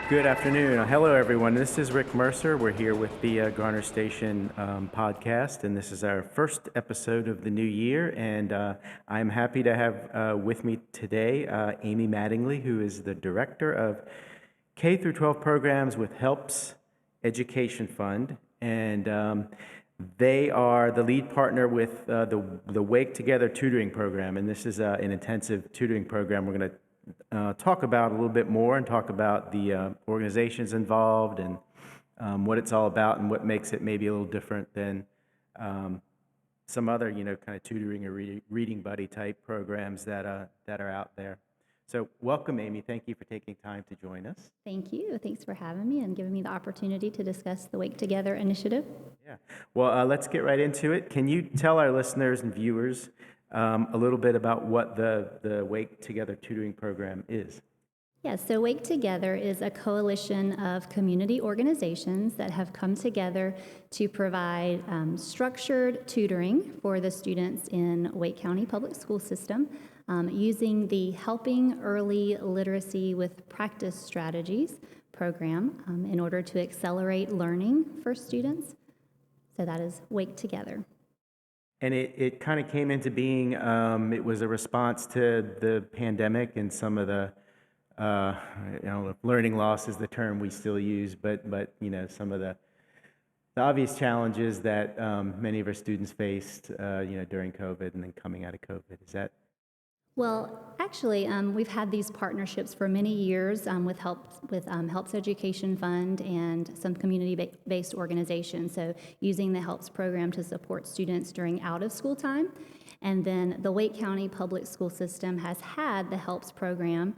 Good afternoon. Hello, everyone. This is Rick Mercer. We're here with the Garner Station podcast, and this is our first episode of the new year. And I'm happy to have with me today Amy Mattingly, who is the director of K through 12 programs with HELPS Education Fund, and they are the lead partner with the WakeTogether tutoring program. And this is an intensive tutoring program. We're going to talk about a little bit more and talk about the organizations involved and what it's all about and what makes it maybe a little different than some other, kind of tutoring or reading buddy type programs that are out there. So welcome, Amy. Thank you for taking time to join us. Thank you. Thanks for having me and giving me the opportunity to discuss the WakeTogether initiative. Yeah. Well, let's get right into it. Can you tell our listeners and viewers a little bit about what the WakeTogether tutoring program is? Yeah, so WakeTogether is a coalition of community organizations that have come together to provide structured tutoring for the students in Wake County Public School System using the Helping Early Literacy with Practice Strategies program in order to accelerate learning for students. So that is WakeTogether. And it kind of came into being, it was a response to the pandemic and some of the, learning loss is the term we still use, but some of the obvious challenges that many of our students faced, during COVID and then coming out of COVID. Is that? Well, actually, we've had these partnerships for many years with HELPS Education Fund and some community-based organizations. So using the HELPS program to support students during out-of-school time. And then the Wake County Public School System has had the HELPS program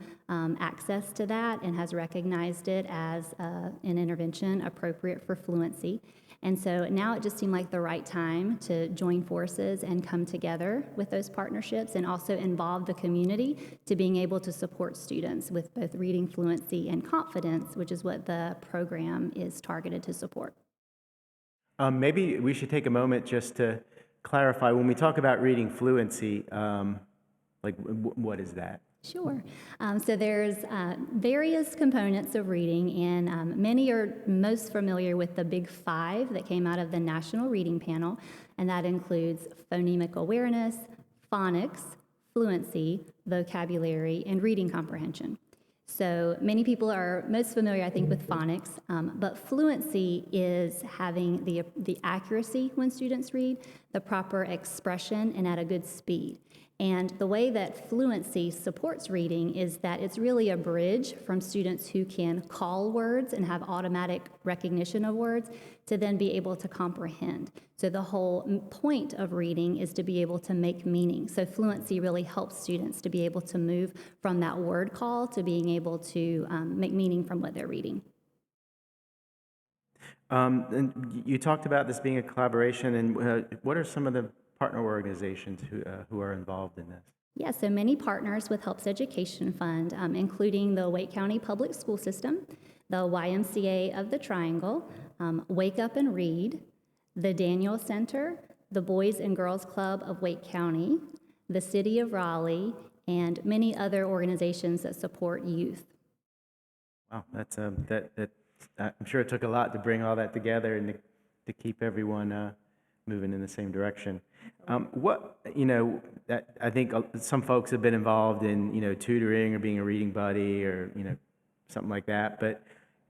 access to that and has recognized it as an intervention appropriate for fluency. And so now it just seemed like the right time to join forces and come together with those partnerships and also involve the community to being able to support students with both reading fluency and confidence, which is what the program is targeted to support. Maybe we should take a moment just to clarify, when we talk about reading fluency, what is that? Sure. So there's various components of reading, and many are most familiar with the Big Five that came out of the National Reading Panel, and that includes phonemic awareness, phonics, fluency, vocabulary, and reading comprehension. So many people are most familiar, I think, with phonics, but fluency is having the accuracy when students read, the proper expression, and at a good speed. And the way that fluency supports reading is that it's really a bridge from students who can call words and have automatic recognition of words to then be able to comprehend. So the whole point of reading is to be able to make meaning. So fluency really helps students to be able to move from that word call to being able to make meaning from what they're reading. And you talked about this being a collaboration, and what are some of the partner organizations who are involved in this? Yeah, so many partners with HELPS Education Fund, including the Wake County Public School System, the YMCA of the Triangle, Wake Up and Read, the Daniel Center, the Boys and Girls Club of Wake County, the City of Raleigh, and many other organizations that support youth. Wow, that's I'm sure it took a lot to bring all that together and to keep everyone moving in the same direction. I think some folks have been involved in, tutoring or being a reading buddy or, something like that. But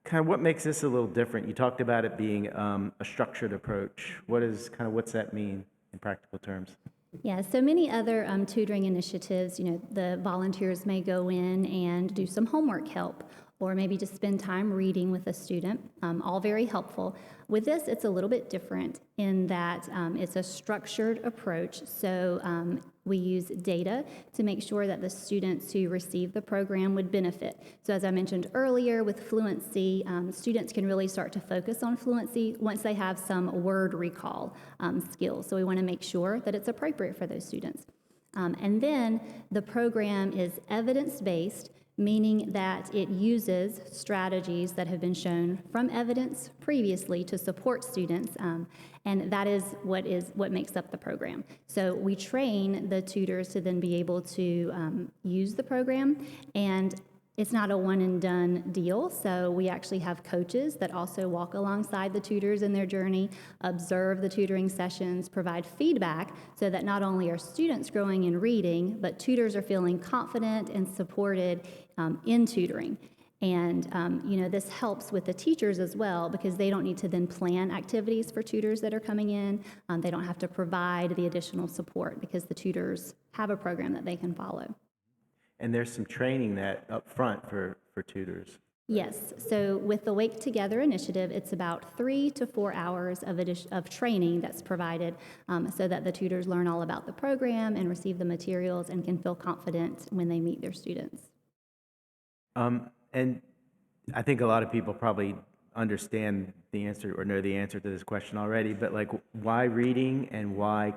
kind of what makes this a little different? You talked about it being a structured approach. What's that mean in practical terms? Yeah, so many other tutoring initiatives, the volunteers may go in and do some homework help or maybe just spend time reading with a student, all very helpful. With this, it's a little bit different in that it's a structured approach. So we use data to make sure that the students who receive the program would benefit. So as I mentioned earlier, with fluency, students can really start to focus on fluency once they have some word recall skills. So we want to make sure that it's appropriate for those students. And then the program is evidence-based, meaning that it uses strategies that have been shown from evidence previously to support students, and that is what makes up the program. So we train the tutors to then be able to use the program, and It's not a one and done deal, so we actually have coaches that also walk alongside the tutors in their journey, observe the tutoring sessions, provide feedback so that not only are students growing in reading, but tutors are feeling confident and supported in tutoring. And this helps with the teachers as well, because they don't need to then plan activities for tutors that are coming in. They don't have to provide the additional support because the tutors have a program that they can follow. And there's some training that up front for tutors. Yes, so with the Wake Together initiative, it's about 3 to 4 hours of training that's provided so that the tutors learn all about the program and receive the materials and can feel confident when they meet their students. And I think a lot of people probably understand the answer or know the answer to this question already, but like, why reading and why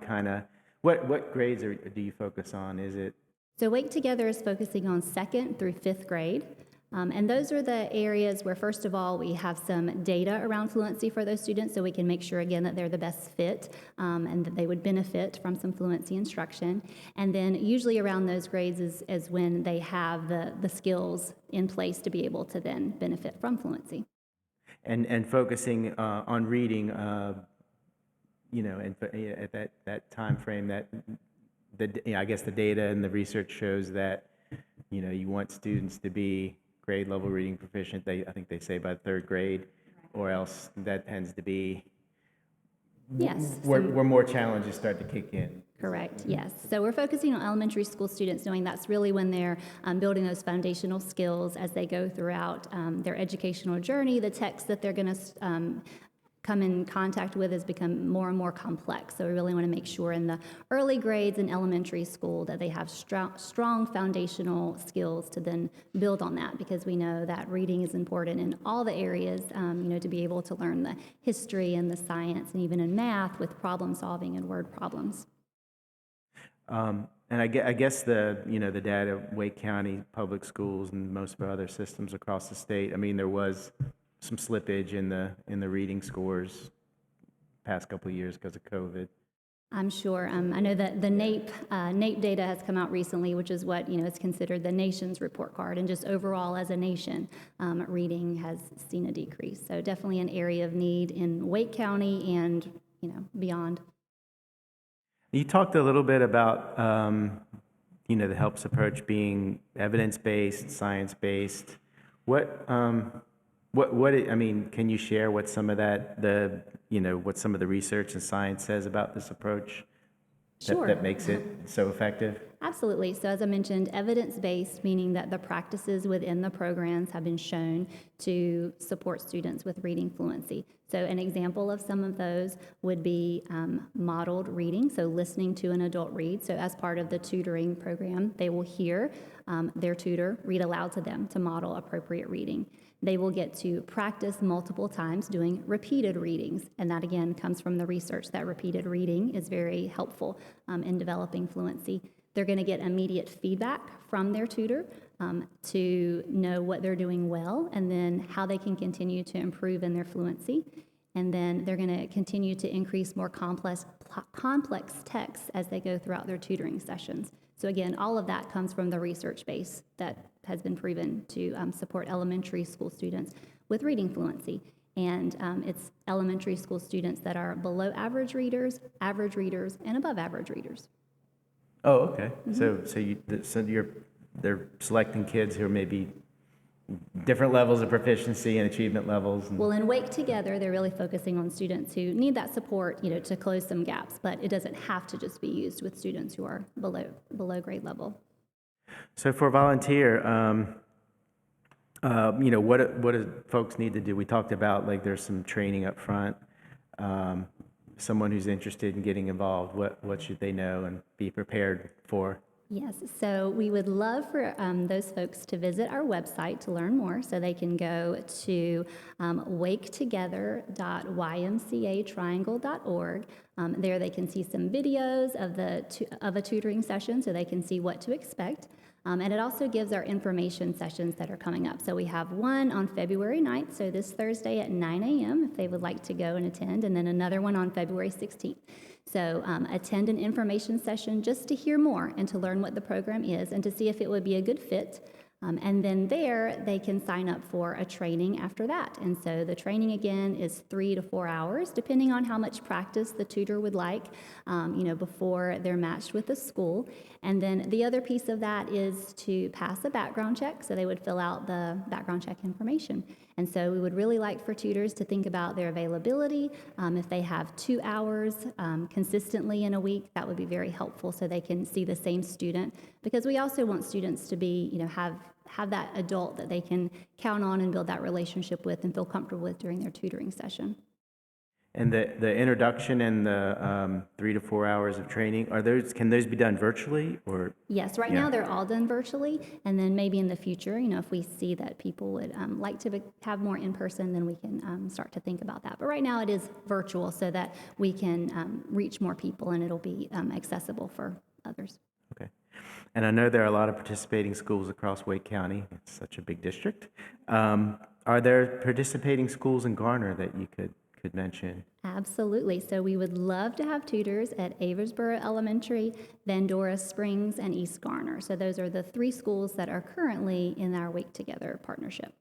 what grades do you focus on? Is it? So Wake Together is focusing on 2nd through 5th grade. And those are the areas where, first of all, we have some data around fluency for those students so we can make sure, again, that they're the best fit and that they would benefit from some fluency instruction. And then usually around those grades is when they have the skills in place to be able to then benefit from fluency. And focusing on reading, and at that time frame, I guess the data and the research shows that, you want students to be grade level reading proficient. I think they say by 3rd grade, or else that tends to be Yes. where more challenges start to kick in. Correct, yes. So we're focusing on elementary school students, knowing that's really when they're building those foundational skills as they go throughout their educational journey. The text that they're going to come in contact with has become more and more complex. So we really want to make sure in the early grades in elementary school that they have strong foundational skills to then build on that, because we know that reading is important in all the areas, to be able to learn the history and the science, and even in math with problem solving and word problems. And I guess the data of Wake County Public Schools and most of our other systems across the state, I mean, there was some slippage in the reading scores past couple of years because of COVID. I'm sure. I know that the NAEP data has come out recently, which is what is considered the nation's report card, and just overall as a nation, reading has seen a decrease. So definitely an area of need in Wake County and beyond. You talked a little bit about the HELPS approach being evidence-based, science-based. Can you share what some of what some of the research and science says about this approach Sure. that makes it so effective? Absolutely. So as I mentioned, evidence-based, meaning that the practices within the programs have been shown to support students with reading fluency. So an example of some of those would be modeled reading, so listening to an adult read. So as part of the tutoring program, they will hear their tutor read aloud to them to model appropriate reading. They will get to practice multiple times doing repeated readings, and that again comes from the research that repeated reading is very helpful in developing fluency. They're going to get immediate feedback from their tutor to know what they're doing well and then how they can continue to improve in their fluency. And then they're going to continue to increase more complex texts as they go throughout their tutoring sessions. So again, all of that comes from the research base that has been proven to support elementary school students with reading fluency. And it's elementary school students that are below average readers, and above average readers. Oh, okay. Mm-hmm. They're selecting kids who are maybe different levels of proficiency and achievement levels. Well, in Wake Together, they're really focusing on students who need that support, to close some gaps, but it doesn't have to just be used with students who are below grade level. So for a volunteer, what do folks need to do? We talked about there's some training up front. Someone who's interested in getting involved, what should they know and be prepared for? Yes, so we would love for those folks to visit our website to learn more. So they can go to waketogether.ymcatriangle.org. There they can see some videos of a tutoring session so they can see what to expect. And it also gives our information sessions that are coming up. So we have one on February 9th, so this Thursday at 9 a.m. if they would like to go and attend, and then another one on February 16th. So attend an information session just to hear more and to learn what the program is and to see if it would be a good fit. And then there, they can sign up for a training after that. And so the training, again, is 3 to 4 hours, depending on how much practice the tutor would like, before they're matched with the school. And then the other piece of that is to pass a background check. So they would fill out the background check information. And so we would really like for tutors to think about their availability. If they have 2 hours consistently in a week, that would be very helpful so they can see the same student. Because we also want students to be, have that adult that they can count on and build that relationship with and feel comfortable with during their tutoring session. And the introduction and the 3 to 4 hours of training, can those be done virtually or? Yes, right now they're all done virtually, and then maybe in the future, if we see that people would like to have more in person, then we can start to think about that. But right now it is virtual so that we can reach more people and it'll be accessible for others. Okay. And I know there are a lot of participating schools across Wake County. It's such a big district. Are there participating schools in Garner that you could mention? Absolutely. So we would love to have tutors at Aversboro Elementary, Vendora Springs, and East Garner. So those are the 3 schools that are currently in our WakeTogether partnership.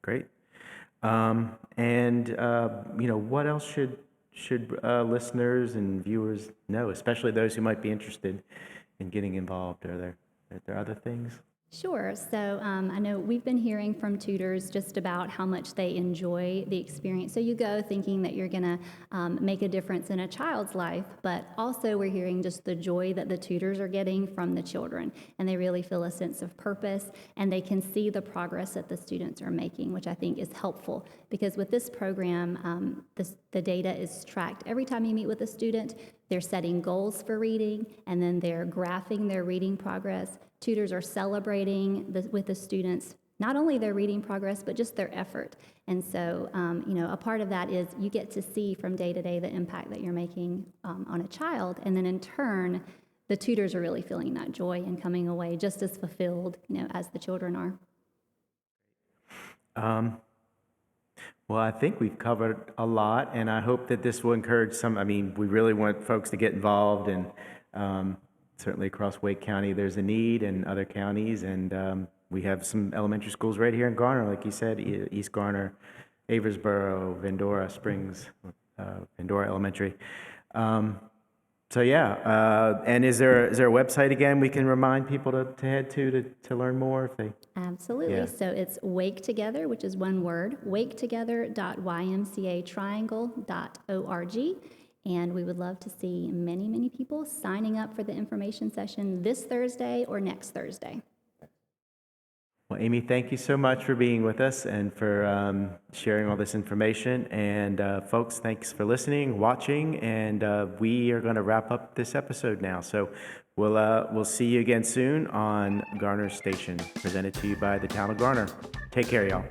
Great. What else should listeners and viewers know, especially those who might be interested in getting involved? Are there other things? Sure. So I know we've been hearing from tutors just about how much they enjoy the experience. So you go thinking that you're going to make a difference in a child's life, but also we're hearing just the joy that the tutors are getting from the children. And they really feel a sense of purpose, and they can see the progress that the students are making, which I think is helpful. Because with this program, the data is tracked. Every time you meet with a student, they're setting goals for reading, and then they're graphing their reading progress. Tutors are celebrating with the students, not only their reading progress, but just their effort. And so, a part of that is you get to see from day to day the impact that you're making on a child. And then in turn, the tutors are really feeling that joy and coming away just as fulfilled, as the children are. Well, I think we've covered a lot, and I hope that this will encourage we really want folks to get involved, and certainly across Wake County there's a need, and other counties, and we have some elementary schools right here in Garner, like you said, East Garner, Aversboro, Vendora Springs, Vendora Elementary. And is there a website again we can remind people to head to learn more if they? Absolutely. Yeah. So it's WakeTogether, which is one word, waketogether.ymcatriangle.org. And we would love to see many, many people signing up for the information session this Thursday or next Thursday. Well, Amy, thank you so much for being with us and for sharing all this information. And folks, thanks for listening, watching, and we are going to wrap up this episode now. So we'll see you again soon on Garner Station, presented to you by the town of Garner. Take care, y'all.